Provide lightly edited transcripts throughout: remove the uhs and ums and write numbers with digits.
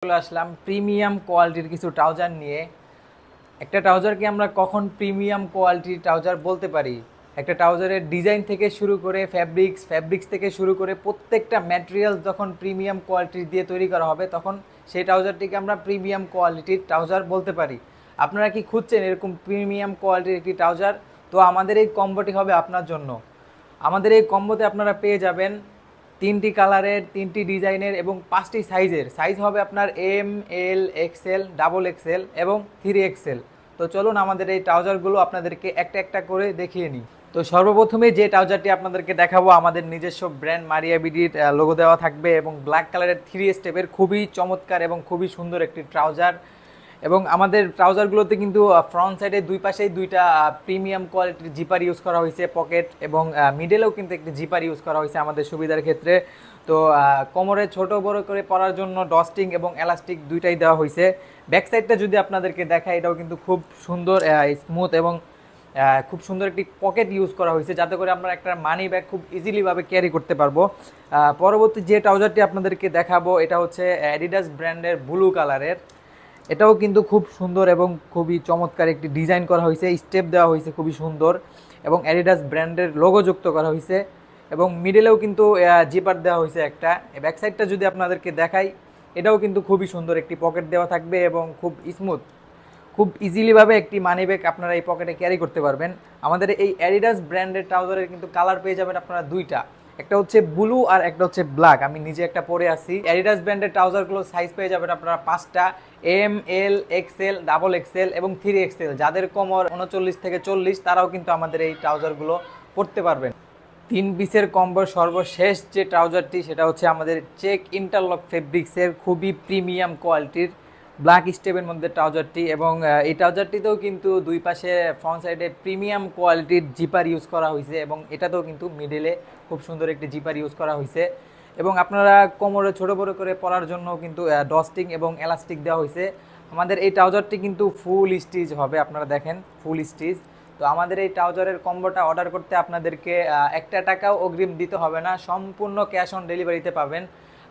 চলে আসলাম প্রিমিয়াম কোয়ালিটির কিছু ট্রাউজার নিয়ে। একটা ট্রাউজারকে আমরা কখন প্রিমিয়াম কোয়ালিটির ট্রাউজার বলতে পারি? একটা ট্রাউজারের ডিজাইন থেকে শুরু করে ফ্যাব্রিক্স থেকে শুরু করে প্রত্যেকটা ম্যাটেরিয়াল যখন প্রিমিয়াম কোয়ালিটির দিয়ে তৈরি করা হবে, তখন সেই ট্রাউজারটিকে আমরা প্রিমিয়াম কোয়ালিটির ট্রাউজার বলতে পারি। আপনারা কি খুঁজছেন এরকম প্রিমিয়াম কোয়ালিটির একটি ট্রাউজার? তো আমাদের এই কম্বোটি হবে আপনার জন্য। আমাদের এই কম্বোতে আপনারা পেয়ে যাবেন 3টি কালারের, 3টি ডিজাইনের এবং 5টি সাইজের। সাইজ হবে আপনার এম, এল, এক্সেল, ডাবল এক্সেল এবং 3XL। তো চলুন আমাদের এই ট্রাউজারগুলো আপনাদেরকে একটা একটা করে দেখিয়ে নিই। তো সর্বপ্রথমে যে ট্রাউজারটি আপনাদেরকে দেখাবো, আমাদের নিজস্ব ব্র্যান্ড মারিয়া বিডির লোগো দেওয়া থাকবে এবং ব্ল্যাক কালারের 3 স্টেপের খুবই চমৎকার এবং খুবই সুন্দর একটি ট্রাউজার। এবং আমাদের ট্রাউজারগুলোতে কিন্তু ফ্রন্ট সাইডে দুই পাশেই দুইটা প্রিমিয়াম কোয়ালিটির জিপার ইউজ করা হয়েছে, পকেট এবং মিডলেও কিন্তু একটি জিপার ইউজ করা হয়েছে আমাদের সুবিধার ক্ষেত্রে। তো কোমরে ছোট বড় করে পরার জন্য ডস্টিং এবং এলাস্টিক দুইটাই দেওয়া হয়েছে। ব্যাক সাইডটা যদি আপনাদেরকে দেখায়, এটাও কিন্তু খুব সুন্দর স্মুথ এবং খুব সুন্দর একটি পকেট ইউজ করা হয়েছে, যাতে করে আমরা একটা মানি ব্যাগ খুব ইজিলিভাবে ক্যারি করতে পারবো। পরবর্তী যে ট্রাউজারটি আপনাদেরকে দেখাবো, এটা হচ্ছে অ্যাডিডাস ব্র্যান্ডের ব্লু কালারের। এটাও কিন্তু খুব সুন্দর এবং খুবই চমৎকার একটি ডিজাইন করা হয়েছে, স্টেপ দেওয়া হয়েছে খুবই সুন্দর এবং অ্যাডিডাস ব্র্যান্ডের লোগো যুক্ত করা হয়েছে এবং মিডলেও কিন্তু জিপার দেওয়া হয়েছে একটা। ব্যাক সাইডটা যদি আপনাদেরকে দেখাই, এটাও কিন্তু খুবই সুন্দর একটি পকেট দেওয়া থাকবে এবং খুব স্মুথ, খুব ইজিলিভাবে একটি মানি ব্যাগ আপনারা এই পকেটে ক্যারি করতে পারবেন। আমাদের এই অ্যাডিডাস ব্র্যান্ডের ট্রাউজারের কিন্তু কালার পেয়ে যাবেন আপনারা দুইটা, একটা হচ্ছে ব্লু আর একটা হচ্ছে ব্ল্যাক। আমি নিজে একটা পরে আছি। অ্যাডিডাস ব্র্যান্ডের ট্রাউজারগুলো সাইজ পেয়ে যাবেন আপনারা 5টা, এম, এল, এক্সেল, ডাবল এক্সেল এবং 3XL। যাদের কোমর 39 থেকে 40, তারাও কিন্তু আমাদের এই ট্রাউজারগুলো পরতে পারবেন। 3 পিসের কম্বোর সর্বশেষ যে ট্রাউজারটি, সেটা হচ্ছে আমাদের চেক ইন্টারলক ফেব্রিক্সের খুবই প্রিমিয়াম কোয়ালিটির ব্ল্যাক স্টেপের মধ্যে ট্রাউজারটি। এবং এই ট্রাউজারটিতেও কিন্তু দুই পাশে ফ্রন্ট সাইডে প্রিমিয়াম কোয়ালিটির জিপার ইউজ করা হয়েছে এবং এটাতেও কিন্তু মিডলে খুব সুন্দর একটি জিপার ইউজ করা হয়েছে। এবং আপনারা কোমরে ছোটো বড়ো করে পরার জন্য কিন্তু ডস্টিং এবং এলাস্টিক দেওয়া হয়েছে। আমাদের এই ট্রাউজারটি কিন্তু ফুল স্টিচ হবে, আপনারা দেখেন ফুল স্টিচ। তো আমাদের এই ট্রাউজারের কম্বোটা অর্ডার করতে আপনাদেরকে 1 টাকাও অগ্রিম দিতে হবে না, সম্পূর্ণ ক্যাশ অন ডেলিভারিতে পাবেন।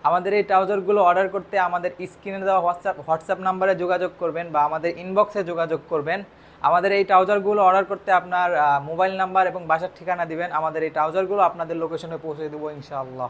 আমাদের এই ট্রাউজারগুলো অর্ডার করতে আমাদের স্ক্রিনে দেওয়া হোয়াটসঅ্যাপ নাম্বারে যোগাযোগ করবেন বা আমাদের ইনবক্সে যোগাযোগ করবেন। আমাদের এই ট্রাউজারগুলো অর্ডার করতে আপনার মোবাইল নাম্বার এবং বাসার ঠিকানা দিবেন। আমাদের এই ট্রাউজারগুলো আপনাদের লোকেশনে পৌঁছে দেবো ইনশাআল্লাহ।